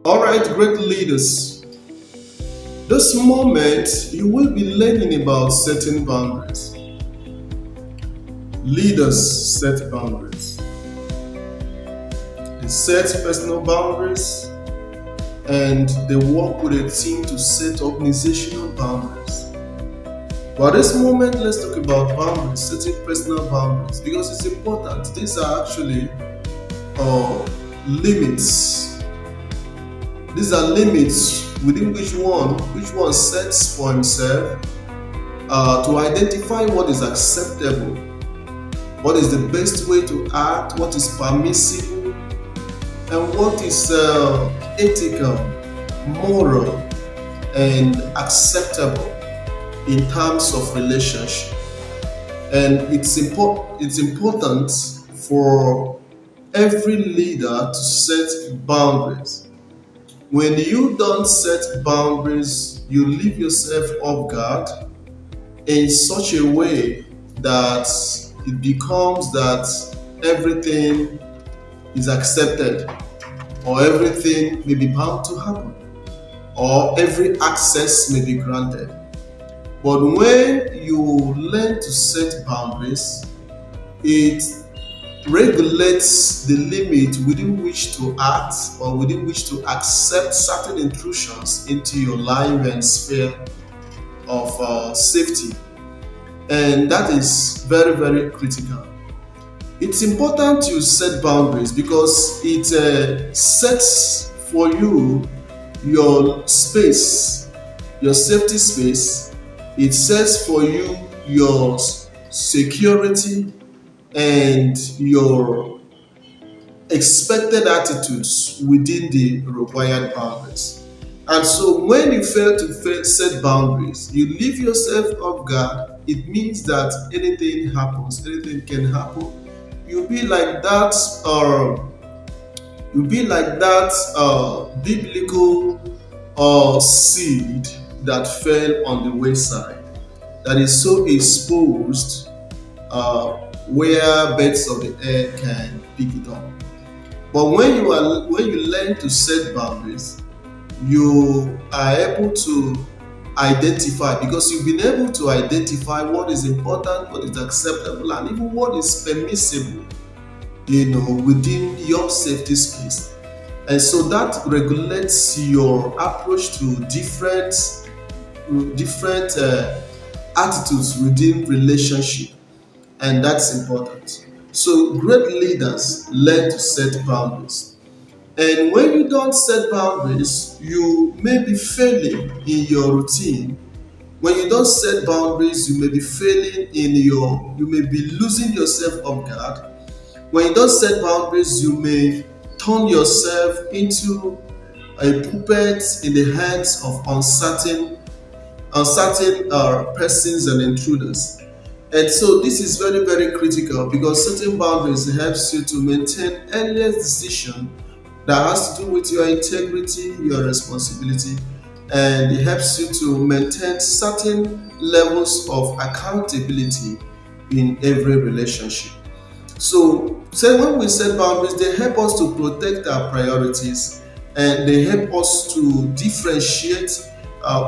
All right, great leaders. This moment, you will be learning about setting boundaries. Leaders set boundaries. They set personal boundaries and they work with a team to set organizational boundaries. But this moment, let's talk about boundaries, setting personal boundaries, because it's important. These are actually limits. These are limits within which one sets for himself to identify what is acceptable, what is the best way to act, what is permissible, and what is ethical, moral, and acceptable in terms of relationship. And it's important for every leader to set boundaries. When you don't set boundaries, you leave yourself off guard in such a way that it becomes that everything is accepted, or everything may be bound to happen, or every access may be granted. But when you learn to set boundaries, it regulates the limit within which to act or within which to accept certain intrusions into your life and sphere of safety. And that is very, very critical. It's important to set boundaries because it sets for you your space, your safety space. It sets for you your security and your expected attitudes within the required boundaries. And so when you fail to set boundaries, you leave yourself off guard. It means that anything happens, anything can happen. You'll be like that, biblical seed that fell on the wayside, that is so exposed where birds of the air can pick it up. But when you learn to set boundaries, you are able to identify, because you've been able to identify what is important, what is acceptable, and even what is permissible, within your safety space. And so that regulates your approach to different attitudes within relationship, and that's important. So great leaders learn to set boundaries. And when you don't set boundaries, you may be failing in your routine. When you don't set boundaries, you may be failing you may be losing yourself off guard. When you don't set boundaries, you may turn yourself into a puppet in the hands of uncertain persons and intruders. And so this is very, very critical, because setting boundaries helps you to maintain endless decision that has to do with your integrity, your responsibility, and it helps you to maintain certain levels of accountability in every relationship. So when we set boundaries, they help us to protect our priorities, and they help us to differentiate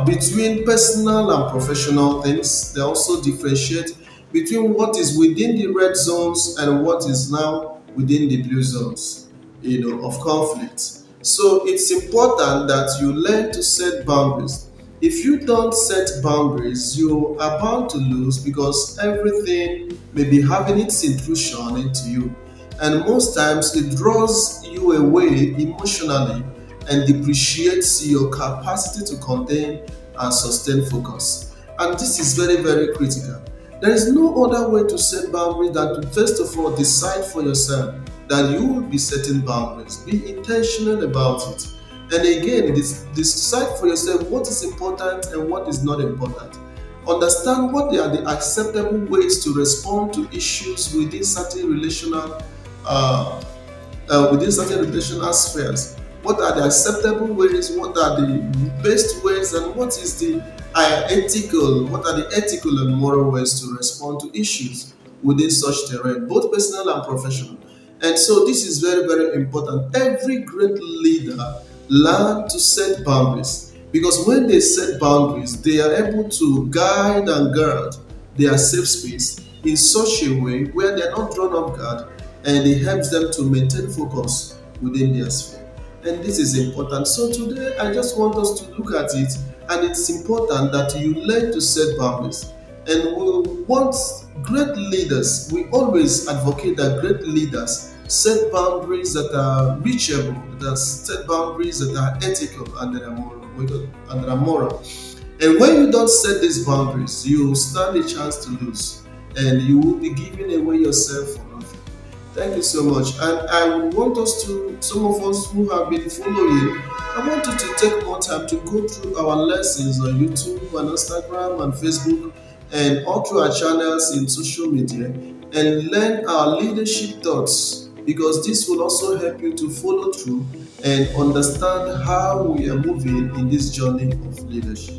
between personal and professional things. They also differentiate between what is within the red zones and what is now within the blue zones, of conflict. So it's important that you learn to set boundaries. If you don't set boundaries, you are bound to lose, because everything may be having its intrusion into you. And most times it draws you away emotionally and depreciates your capacity to contain and sustain focus. And this is very, very critical. There is no other way to set boundaries than to first of all decide for yourself that you will be setting boundaries. Be intentional about it. And again, decide for yourself what is important and what is not important. Understand what are the acceptable ways to respond to issues within certain relational spheres. What are the acceptable ways? What are the best ways? And what are the ethical and moral ways to respond to issues within such terrain, both personal and professional? And so this is very, very important. Every great leader learn to set boundaries. Because when they set boundaries, they are able to guide and guard their safe space in such a way where they are not drawn off guard, and it helps them to maintain focus within their sphere. And this is important. So today I just want us to look at it, and it's important that you learn to set boundaries. And we want great leaders, we always advocate that great leaders set boundaries that are reachable, that set boundaries that are ethical and that are moral. And when you don't set these boundaries, you stand a chance to lose, and you will be giving away yourself for nothing. Thank you so much. And I would want us to, some of us who have been following, I want you to take more time to go through our lessons on YouTube and Instagram and Facebook and all through our channels in social media, and learn our leadership thoughts, because this will also help you to follow through and understand how we are moving in this journey of leadership.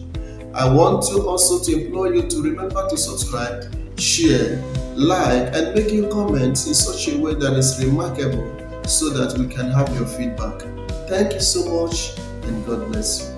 I want to also to implore you to remember to subscribe, share, like, and make your comments in such a way that is remarkable, so that we can have your feedback. Thank you so much, and God bless you.